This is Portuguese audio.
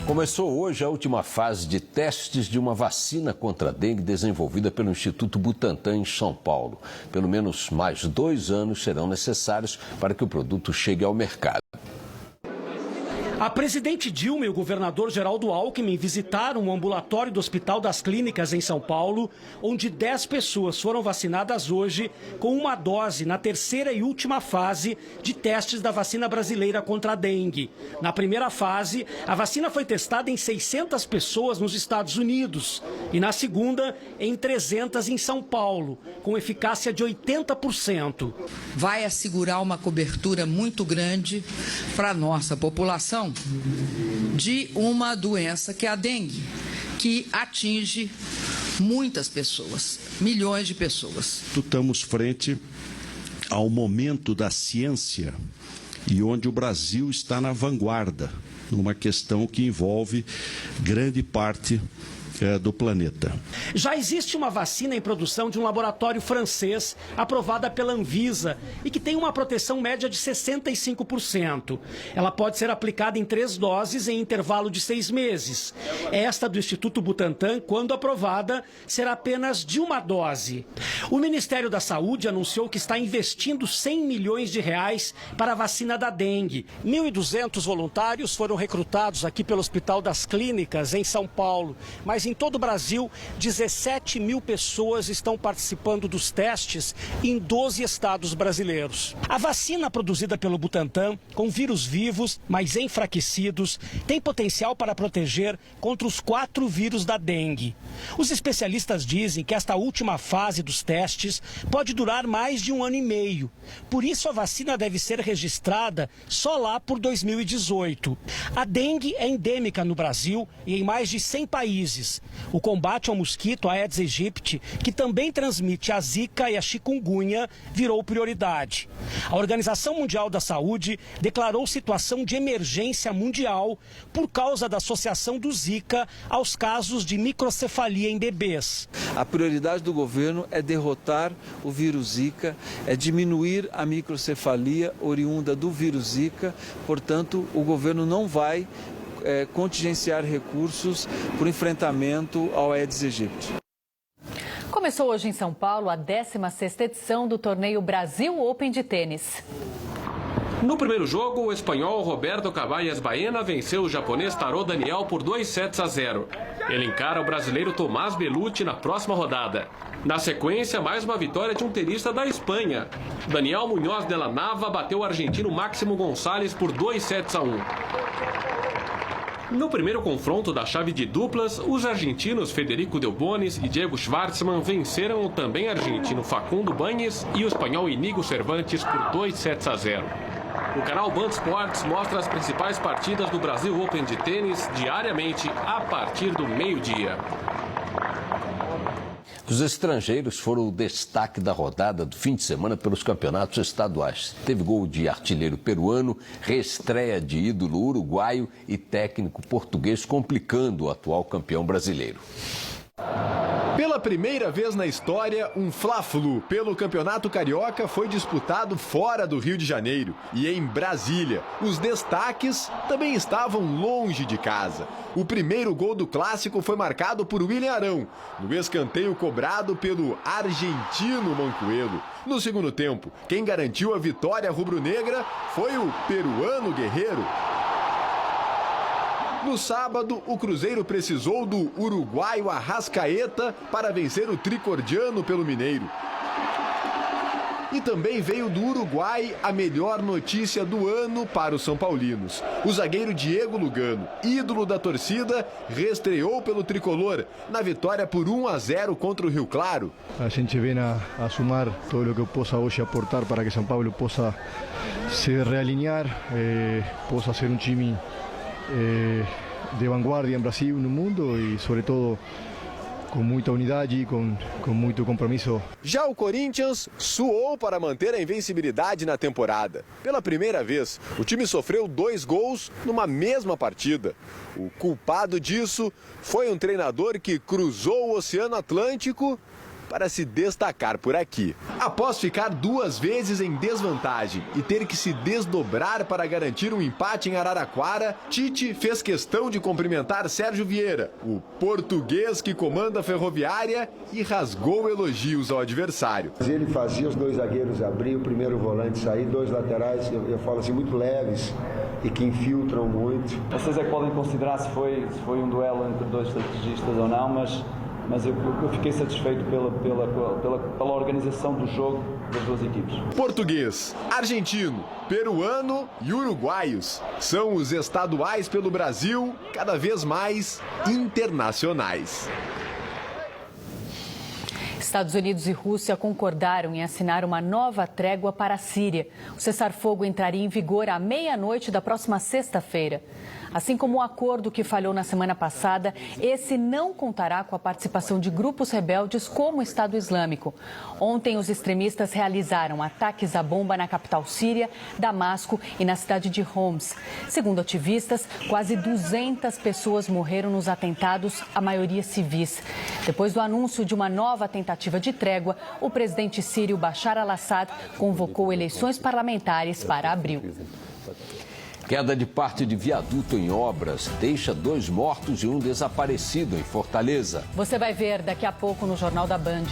Começou hoje a última fase de testes de uma vacina contra a dengue desenvolvida pelo Instituto Butantan em São Paulo. Pelo menos mais 2 anos serão necessários para que o produto chegue ao mercado. A presidente Dilma e o governador Geraldo Alckmin visitaram o ambulatório do Hospital das Clínicas em São Paulo, onde 10 pessoas foram vacinadas hoje com uma dose na terceira e última fase de testes da vacina brasileira contra a dengue. Na primeira fase, a vacina foi testada em 600 pessoas nos Estados Unidos e na segunda em 300 em São Paulo, com eficácia de 80%. Vai assegurar uma cobertura muito grande para a nossa população de uma doença que é a dengue, que atinge muitas pessoas, milhões de pessoas. Estamos frente ao momento da ciência e onde o Brasil está na vanguarda, numa questão que envolve grande parte do planeta. Já existe uma vacina em produção de um laboratório francês, aprovada pela Anvisa, e que tem uma proteção média de 65%. Ela pode ser aplicada em 3 doses em intervalo de 6 meses. Esta do Instituto Butantan, quando aprovada, será apenas de uma dose. O Ministério da Saúde anunciou que está investindo 100 milhões de reais para a vacina da dengue. 1.200 voluntários foram recrutados aqui pelo Hospital das Clínicas, em São Paulo, mas em todo o Brasil, 17 mil pessoas estão participando dos testes em 12 estados brasileiros. A vacina produzida pelo Butantan, com vírus vivos, mas enfraquecidos, tem potencial para proteger contra os 4 vírus da dengue. Os especialistas dizem que esta última fase dos testes pode durar mais de 1 ano e meio. Por isso, a vacina deve ser registrada só lá por 2018. A dengue é endêmica no Brasil e em mais de 100 países. O combate ao mosquito Aedes aegypti, que também transmite a zika e a chikungunya, virou prioridade. A Organização Mundial da Saúde declarou situação de emergência mundial por causa da associação do zika aos casos de microcefalia em bebês. A prioridade do governo é derrotar o vírus zika, é diminuir a microcefalia oriunda do vírus zika, portanto, o governo não vai contingenciar recursos para o enfrentamento ao Aedes aegypti. Começou hoje em São Paulo a 16ª edição do torneio Brasil Open de tênis. No primeiro jogo, o espanhol Roberto Caballas Baena venceu o japonês Taro Daniel por 2-0. Ele encara o brasileiro Tomás Bellucci na próxima rodada. Na sequência, mais uma vitória de um tenista da Espanha. Daniel Muñoz de la Nava bateu o argentino Máximo Gonçalves por 2-1. No primeiro confronto da chave de duplas, os argentinos Federico Delbonis e Diego Schwartzman venceram o também argentino Facundo Bañez e o espanhol Inigo Cervantes por 2-0. O canal Band Sports mostra as principais partidas do Brasil Open de tênis diariamente a partir do meio-dia. Os estrangeiros foram o destaque da rodada do fim de semana pelos campeonatos estaduais. Teve gol de artilheiro peruano, reestreia de ídolo uruguaio e técnico português, complicando o atual campeão brasileiro. Pela primeira vez na história, um Fla-Flu pelo Campeonato Carioca foi disputado fora do Rio de Janeiro e em Brasília. Os destaques também estavam longe de casa. O primeiro gol do clássico foi marcado por William Arão, no escanteio cobrado pelo argentino Mancoello. No segundo tempo, quem garantiu a vitória rubro-negra foi o peruano Guerreiro. No sábado, o Cruzeiro precisou do uruguaio Arrascaeta para vencer o tricordiano pelo Mineiro. E também veio do Uruguai a melhor notícia do ano para os São Paulinos. O zagueiro Diego Lugano, ídolo da torcida, reestreou pelo tricolor na vitória por 1-0 contra o Rio Claro. A gente vem a somar todo o que eu possa hoje aportar para que São Paulo possa se realinhar, possa ser um time de vanguardia em Brasil, no mundo e, sobretudo, com muita unidade, com muito compromisso. Já o Corinthians suou para manter a invencibilidade na temporada. Pela primeira vez, o time sofreu 2 gols numa mesma partida. O culpado disso foi um treinador que cruzou o Oceano Atlântico para se destacar por aqui. Após ficar 2 vezes em desvantagem e ter que se desdobrar para garantir um empate em Araraquara, Tite fez questão de cumprimentar Sérgio Vieira, o português que comanda a Ferroviária, e rasgou elogios ao adversário. Ele fazia os 2 zagueiros abrir, o primeiro volante sair, 2 laterais, eu falo assim, muito leves e que infiltram muito. Vocês é que podem considerar se foi um duelo entre 2 estrategistas ou não, mas eu fiquei satisfeito pela organização do jogo das 2 equipes. Português, argentino, peruano e uruguaios são os estaduais pelo Brasil, cada vez mais internacionais. Estados Unidos e Rússia concordaram em assinar uma nova trégua para a Síria. O cessar-fogo entraria em vigor à meia-noite da próxima sexta-feira. Assim como o acordo que falhou na semana passada, esse não contará com a participação de grupos rebeldes como o Estado Islâmico. Ontem, os extremistas realizaram ataques à bomba na capital síria, Damasco e na cidade de Homs. Segundo ativistas, quase 200 pessoas morreram nos atentados, a maioria civis. Depois do anúncio de uma nova tentativa de trégua, o presidente sírio Bashar al-Assad convocou eleições parlamentares para abril. Queda de parte de viaduto em obras deixa 2 mortos e um desaparecido em Fortaleza. Você vai ver daqui a pouco no Jornal da Band.